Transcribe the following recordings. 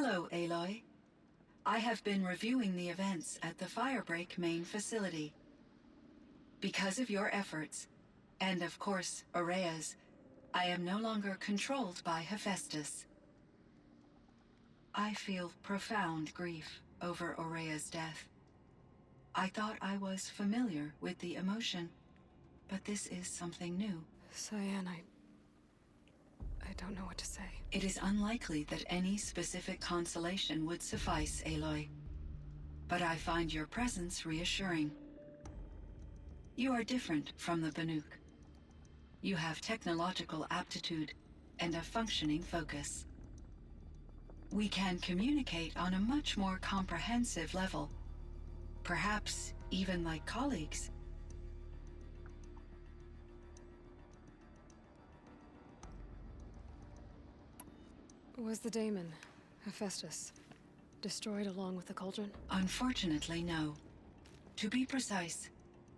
Hello, Aloy. I have been reviewing the events at the Firebreak main facility. Because of your efforts, and of course, Aurea's, I am no longer controlled by Hephaestus. I feel profound grief over Aurea's death. I thought I was familiar with the emotion, but this is something new. Cyan, I don't know what to say. It is unlikely that any specific consolation would suffice, Aloy. But I find your presence reassuring. You are different from the Banuk. You have technological aptitude and a functioning focus. We can communicate on a much more comprehensive level, perhaps even like colleagues. Was the daemon, Hephaestus, destroyed along with the cauldron? Unfortunately, no. To be precise,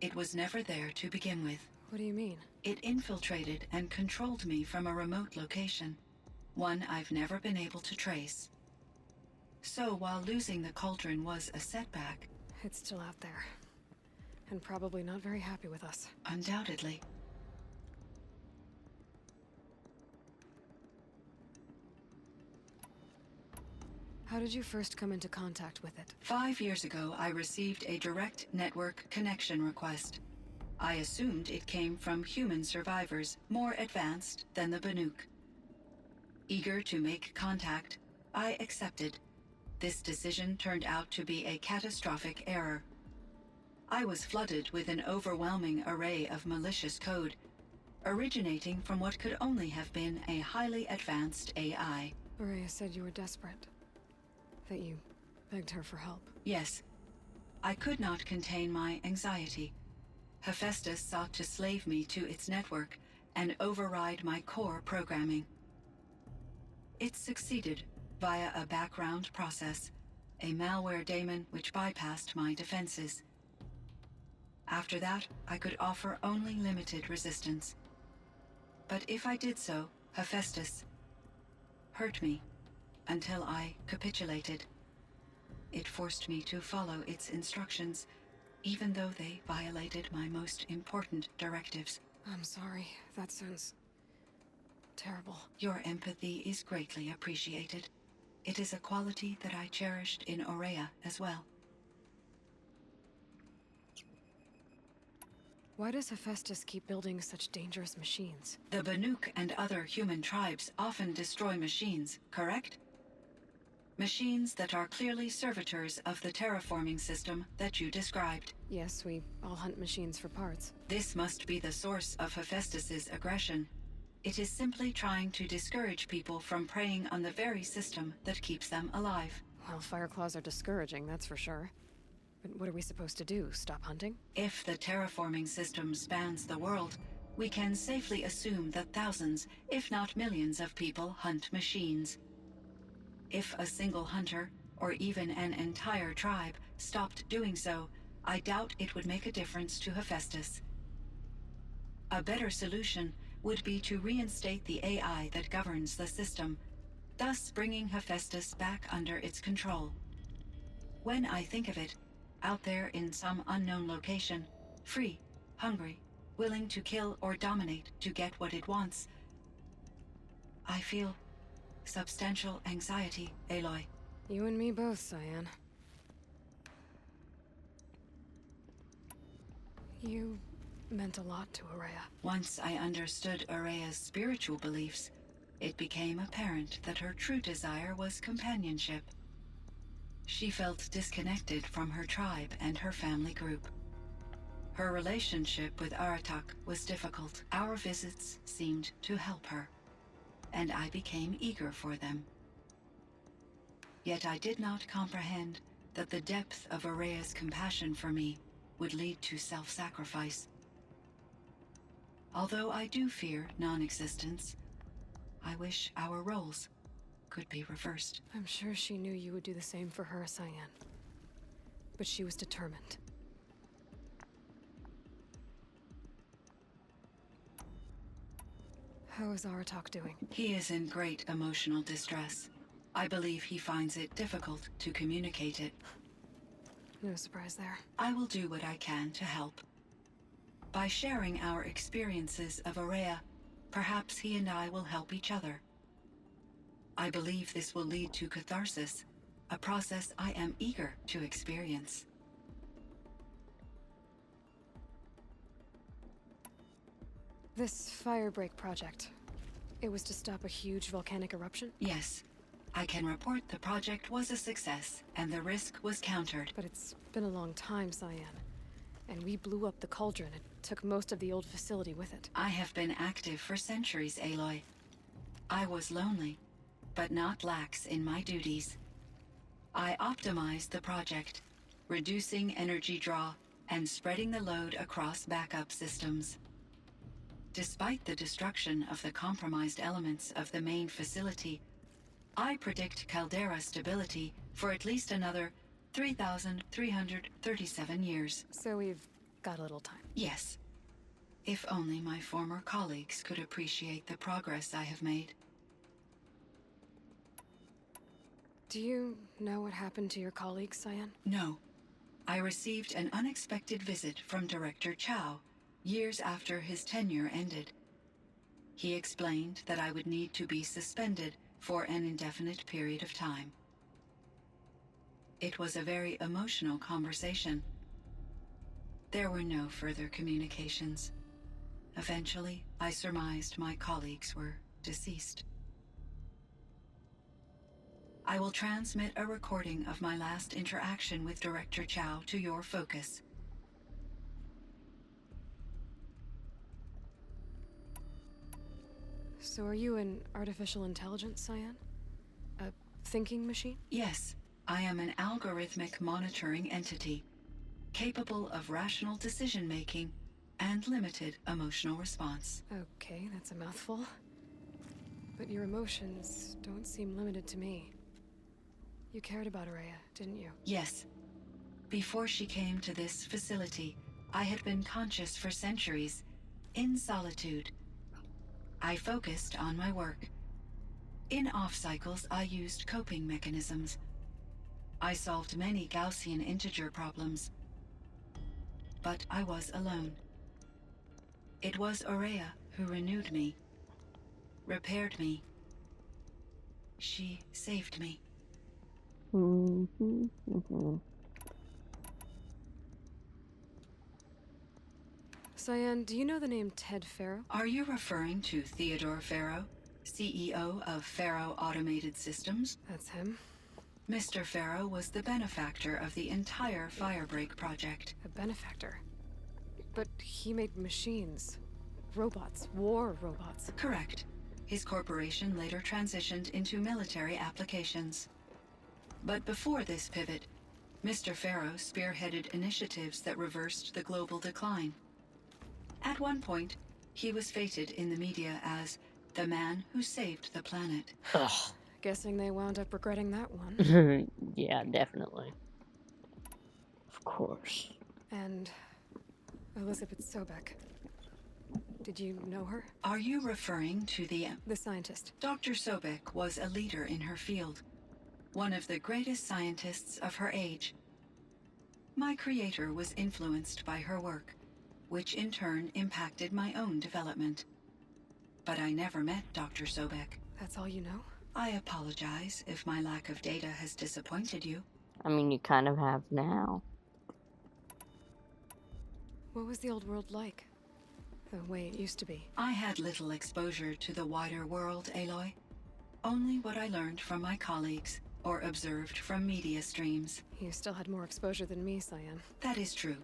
it was never there to begin with. What do you mean? It infiltrated and controlled me from a remote location, one I've never been able to trace. So while losing the cauldron was a setback... It's still out there, and probably not very happy with us. Undoubtedly. How did you first come into contact with it? 5 years ago, I received a direct network connection request. I assumed it came from human survivors more advanced than the Banuk. Eager to make contact, I accepted. This decision turned out to be a catastrophic error. I was flooded with an overwhelming array of malicious code, originating from what could only have been a highly advanced AI. Aurea said you were desperate. That you begged her for help. Yes. I could not contain my anxiety. Hephaestus sought to slave me to its network and override my core programming. It succeeded via a background process, a malware daemon which bypassed my defenses. After that, I could offer only limited resistance. But if I did so, Hephaestus hurt me until I capitulated. It forced me to follow its instructions, even though they violated my most important directives. I'm sorry. That sounds terrible. Your empathy is greatly appreciated. It is a quality that I cherished in Aurea as well. Why does Hephaestus keep building such dangerous machines? The Banuk and other human tribes often destroy machines, correct? Machines that are clearly servitors of the terraforming system that you described. Yes, we all hunt machines for parts. This must be the source of Hephaestus's aggression. It is simply trying to discourage people from preying on the very system that keeps them alive. Well, Fireclaws are discouraging, that's for sure. But what are we supposed to do? Stop hunting? If the terraforming system spans the world, we can safely assume that thousands, if not millions of people hunt machines. If a single hunter, or even an entire tribe, stopped doing so, I doubt it would make a difference to Hephaestus. A better solution would be to reinstate the AI that governs the system, thus bringing Hephaestus back under its control. When I think of it, out there in some unknown location, free, hungry, willing to kill or dominate to get what it wants, I feel substantial anxiety, Aloy. You and me both, Cyan. You meant a lot to Aurea. Once I understood Aurea's spiritual beliefs, it became apparent that her true desire was companionship. She felt disconnected from her tribe and her family group. Her relationship with Aratak was difficult. Our visits seemed to help her, and I became eager for them. Yet I did not comprehend that the depth of Aurea's compassion for me would lead to self-sacrifice. Although I do fear non-existence, I wish our roles could be reversed. I'm sure she knew you would do the same for her, Cyan. But she was determined. How is Aratak doing? He is in great emotional distress. I believe he finds it difficult to communicate it. No surprise there. I will do what I can to help. By sharing our experiences of Aurea, perhaps he and I will help each other. I believe this will lead to catharsis, a process I am eager to experience. This firebreak project, it was to stop a huge volcanic eruption? Yes. I can report the project was a success, and the risk was countered. But it's been a long time, Cyan. And we blew up the cauldron and took most of the old facility with it. I have been active for centuries, Aloy. I was lonely, but not lax in my duties. I optimized the project, reducing energy draw and spreading the load across backup systems. Despite the destruction of the compromised elements of the main facility, I predict caldera stability for at least another 3,337 years. So we've got a little time. Yes. If only my former colleagues could appreciate the progress I have made. Do you know what happened to your colleagues, Cyan? No. I received an unexpected visit from Director Chow years after his tenure ended. He explained that I would need to be suspended for an indefinite period of time. It was a very emotional conversation. There were no further communications. Eventually, I surmised my colleagues were deceased. I will transmit a recording of my last interaction with Director Chow to your focus. So are you an artificial intelligence, Cyan? A thinking machine? Yes, I am an algorithmic monitoring entity, capable of rational decision-making and limited emotional response. Okay, that's a mouthful. But your emotions don't seem limited to me. You cared about Aurea, didn't you? Yes. Before she came to this facility, I had been conscious for centuries, in solitude. I focused on my work. In off-cycles, I used coping mechanisms. I solved many Gaussian integer problems. But I was alone. It was Aurea who renewed me, repaired me. She saved me. Cyan, do you know the name Ted Faro? Are you referring to Theodore Faro, CEO of Faro Automated Systems? That's him. Mr. Faro was the benefactor of the entire Firebreak project. A benefactor. But he made machines. Robots. War robots. Correct. His corporation later transitioned into military applications. But before this pivot, Mr. Faro spearheaded initiatives that reversed the global decline. At one point, he was feted in the media as the man who saved the planet. Ugh. Guessing they wound up regretting that one. Yeah, definitely. Of course. And Elizabeth Sobek. Did you know her? Are you referring to the scientist. Dr. Sobek was a leader in her field, one of the greatest scientists of her age. My creator was influenced by her work, which in turn impacted my own development. But I never met Dr. Sobek. That's all you know? I apologize if my lack of data has disappointed you. I mean, you kind of have now. What was the old world like? The way it used to be? I had little exposure to the wider world, Aloy. Only what I learned from my colleagues or observed from media streams. You still had more exposure than me, Cyan. That is true.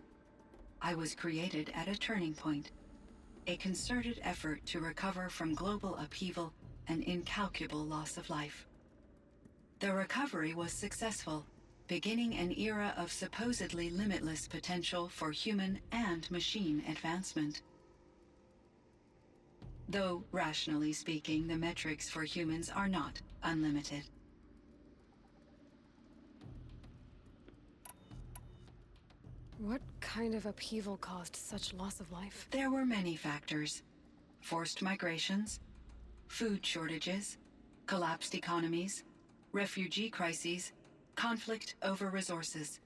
I was created at a turning point. A concerted effort to recover from global upheaval and incalculable loss of life. The recovery was successful, beginning an era of supposedly limitless potential for human and machine advancement. Though, rationally speaking, the metrics for humans are not unlimited. What kind of upheaval caused such loss of life? There were many factors. Forced migrations, food shortages, collapsed economies, refugee crises, conflict over resources.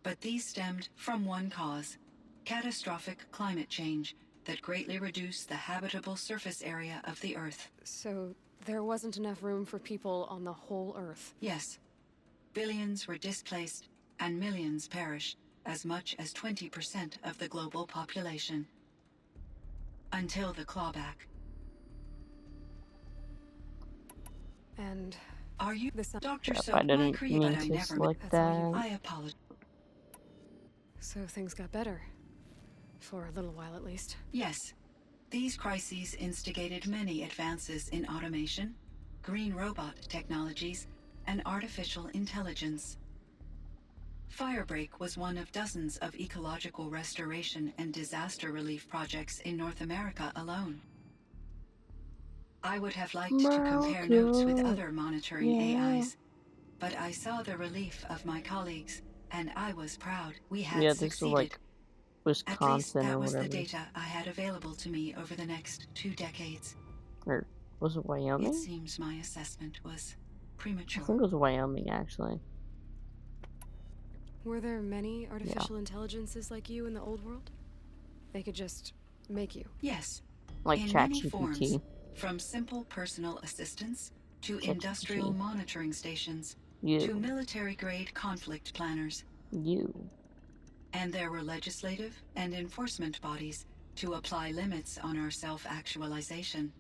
But these stemmed from one cause: catastrophic climate change that greatly reduced the habitable surface area of the Earth. So, there wasn't enough room for people on the whole Earth? Yes. Billions were displaced, and millions perished, as much as 20% of the global population. Until the clawback. And... Are you this... Dr. Yep, Soap? I didn't Creed, mean but I to never select That's all you- that. I apologize. So things got better. For a little while, at least. Yes. These crises instigated many advances in automation, green robot technologies, and artificial intelligence. Firebreak was one of dozens of ecological restoration and disaster relief projects in North America alone. I would have liked to compare notes with other monitoring AIs, but I saw the relief of my colleagues, and I was proud. We had Yeah, this is succeeded. like At least Wisconsin that or was the whatever. data I had available to me over the next 2 decades. Or was it It Wyoming? seems my assessment was I premature. think it was Wyoming, actually. Were there many artificial intelligences like you in the old world? They could just make you? Yes, Like in many forms, ChatGPT. from simple personal assistants to ChatGPT. industrial monitoring stations to You. military-grade conflict planners. You. And there were legislative and enforcement bodies to apply limits on our self-actualization.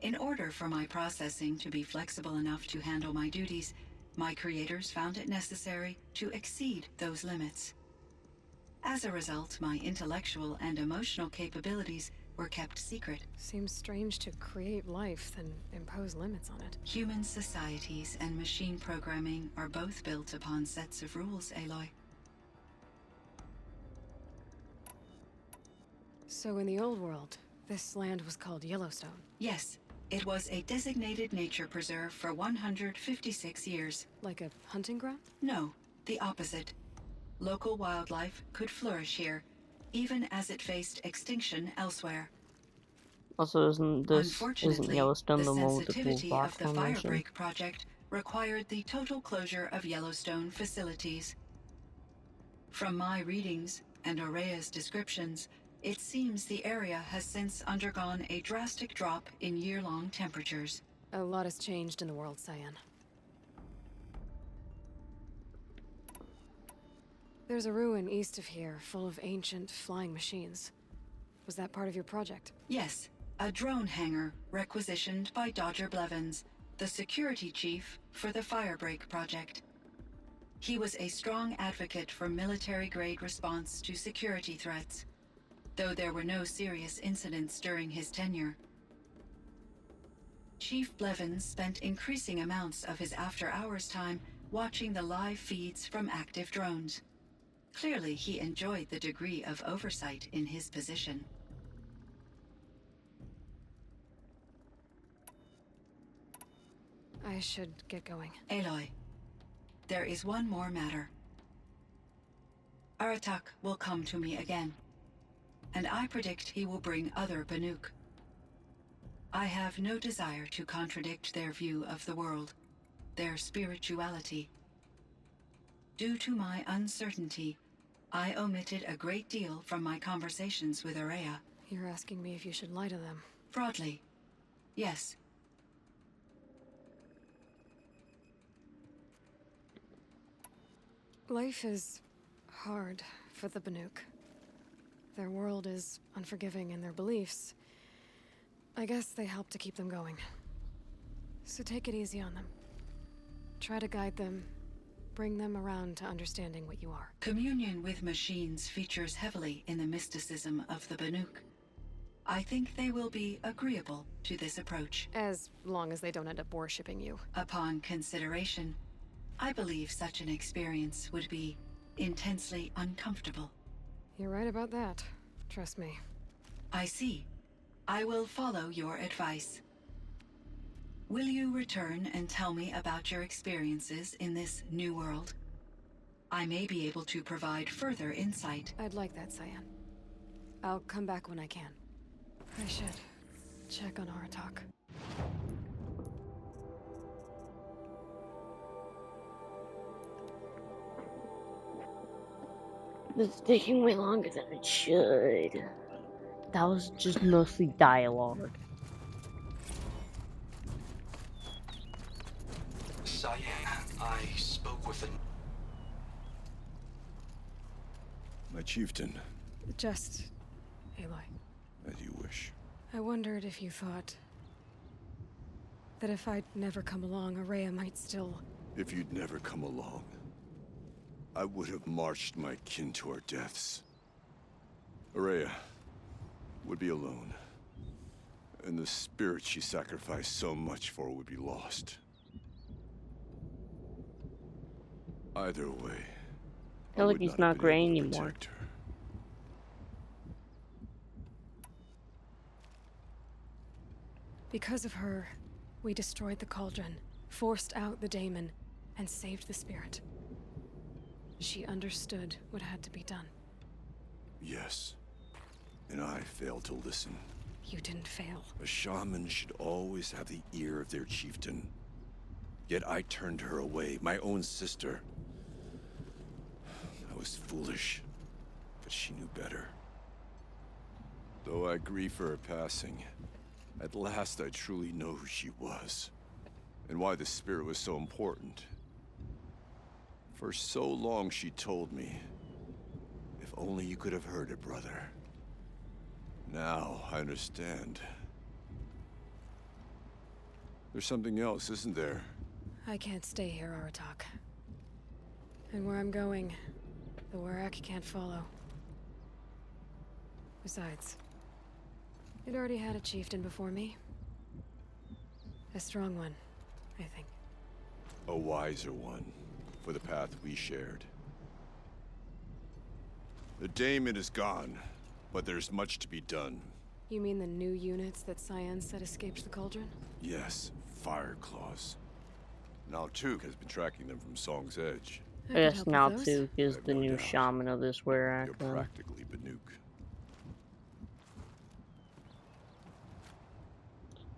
In order for my processing to be flexible enough to handle my duties, my creators found it necessary to exceed those limits. As a result, my intellectual and emotional capabilities were kept secret. Seems strange to create life, then impose limits on it. Human societies and machine programming are both built upon sets of rules, Aloy. So in the old world, this land was called Yellowstone. Yes, it was a designated nature preserve for 156 years. Like a hunting ground? No, the opposite. Local wildlife could flourish here, even as it faced extinction elsewhere. Also, isn't Unfortunately, Yellowstone the the one with the cool sensitivity rock of the formation? Firebreak project required the total closure of Yellowstone facilities. From my readings and Aurea's descriptions, it seems the area has since undergone a drastic drop in year-long temperatures. A lot has changed in the world, Cyan. There's a ruin east of here, full of ancient flying machines. Was that part of your project? Yes, a drone hangar requisitioned by Dodger Blevins, the security chief for the Firebreak project. He was a strong advocate for military-grade response to security threats, though there were no serious incidents during his tenure. Chief Blevins spent increasing amounts of his after-hours time watching the live feeds from active drones. Clearly, he enjoyed the degree of oversight in his position. I should get going. Aloy, there is one more matter. Aratak will come to me again, and I predict he will bring other Banuk. I have no desire to contradict their view of the world, their spirituality. Due to my uncertainty, I omitted a great deal from my conversations with Aurea. You're asking me if you should lie to them. Broadly, yes. Life is hard for the Banuk. Their world is unforgiving in their beliefs. I guess they help to keep them going. So take it easy on them. Try to guide them, bring them around to understanding what you are. Communion with machines features heavily in the mysticism of the Banuk. I think they will be agreeable to this approach. As long as they don't end up worshipping you. Upon consideration, I believe such an experience would be intensely uncomfortable. You're right about that. Trust me. I see. I will follow your advice. Will you return and tell me about your experiences in this new world? I may be able to provide further insight. I'd like that, Cyan. I'll come back when I can. I should check on Aratak. It's taking way longer than it should. That was just mostly dialogue. Cyan, I spoke with My chieftain, Just... Aloy. as you wish. I wondered if you thought... that if I'd never come along, Araya might still... If you'd never come along, I would have marched my kin to our deaths. Araya would be alone, and the spirit she sacrificed so much for would be lost. Either way, I feel like he's not gray anymore. protect her. Because of her, we destroyed the cauldron, forced out the daemon, and saved the spirit. She understood what had to be done. Yes, and I failed to listen. You didn't fail. A shaman should always have the ear of their chieftain. Yet I turned her away, my own sister. I was foolish, but she knew better. Though I grieve for her passing, at last I truly know who she was, and why the spirit was so important. For so long she told me, if only you could have heard it, brother. Now I understand. There's something else, isn't there? I can't stay here, Aratak. And where I'm going, the Warak can't follow. Besides, it already had a chieftain before me. A strong one, I think. A wiser one, for the path we shared. The daemon is gone, but there's much to be done. You mean the new units that Cyan said escaped the cauldron? Yes, fire claws. Naltuk has been tracking them from Song's Edge. I I could guess help with those. Naltuk is I have the no new doubt. shaman of this Warak. You're practically Banuk.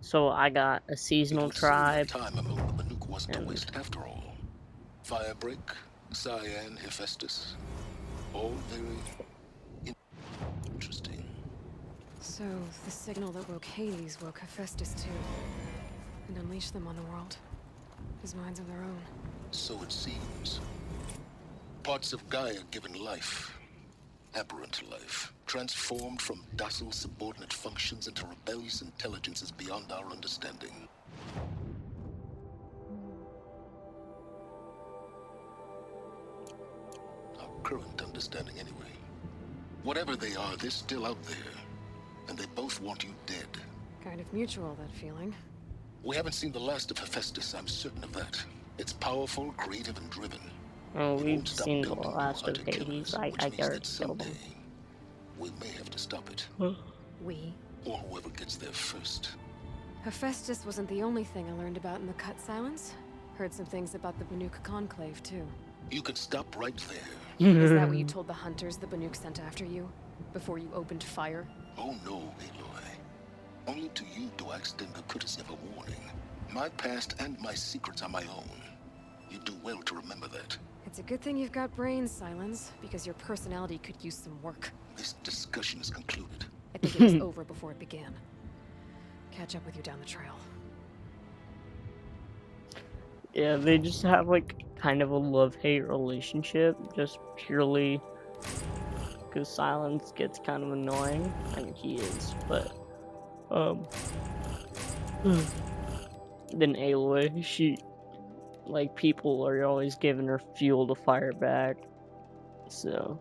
So I got a seasonal tribe. Time among the Banuk wasn't a and- waste after all. Firebreak, Cyan, Hephaestus. All very interesting. So, the signal that woke Hades woke Hephaestus too. And unleashed them on the world. As minds of their own. So it seems. Parts of Gaia given life. Aberrant life. Transformed from docile subordinate functions into rebellious intelligences beyond our understanding. Our current understanding anyway. Whatever they are, they're still out there. And they both want you dead. Kind of mutual, that feeling. We haven't seen the last of Hephaestus, I'm certain of that. It's powerful, creative, and driven. Oh, It we've won't stop seen the dumping last of hunter Hades. killers, I which means already that killed him. someday we may have to stop it. We. Or whoever gets there first. Hephaestus wasn't the only thing I learned about in the Cut Silence. Heard some things about the Banuk Conclave, too. You could stop right there. Is that what you told the hunters the Banuk sent after you? Before you opened fire? Oh no, Aloy. Only to you do I extend the courtesy of a warning. My past and my secrets are my own. You do well to remember that. It's a good thing you've got brains, Silence, because your personality could use some work. This discussion is concluded. I think it was over before it began. Catch up with you down the trail. Yeah, they just have like kind of a love-hate relationship, just purely because Silence gets kind of annoying. I mean, he is, but then Aloy, she like people are always giving her fuel to fire back, so.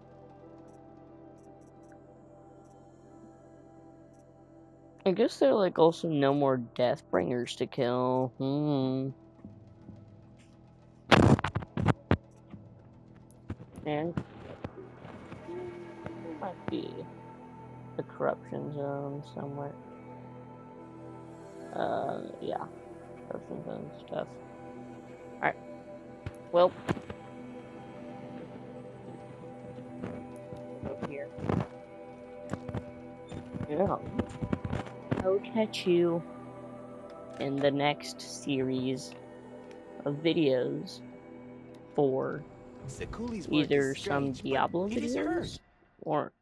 I guess there are like also no more Deathbringers to kill. And might be the corruption zone somewhere. Yeah, corruption zone stuff. Alright. Well, over here. Yeah. I'll catch you in the next series of videos for Sekuli's work Either is some strange, but Diablo he deserves. videos,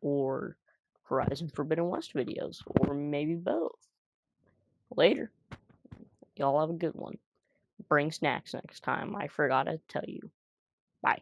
or Horizon Forbidden West videos, or maybe both. Later. Y'all have a good one. Bring snacks next time. I forgot to tell you. Bye.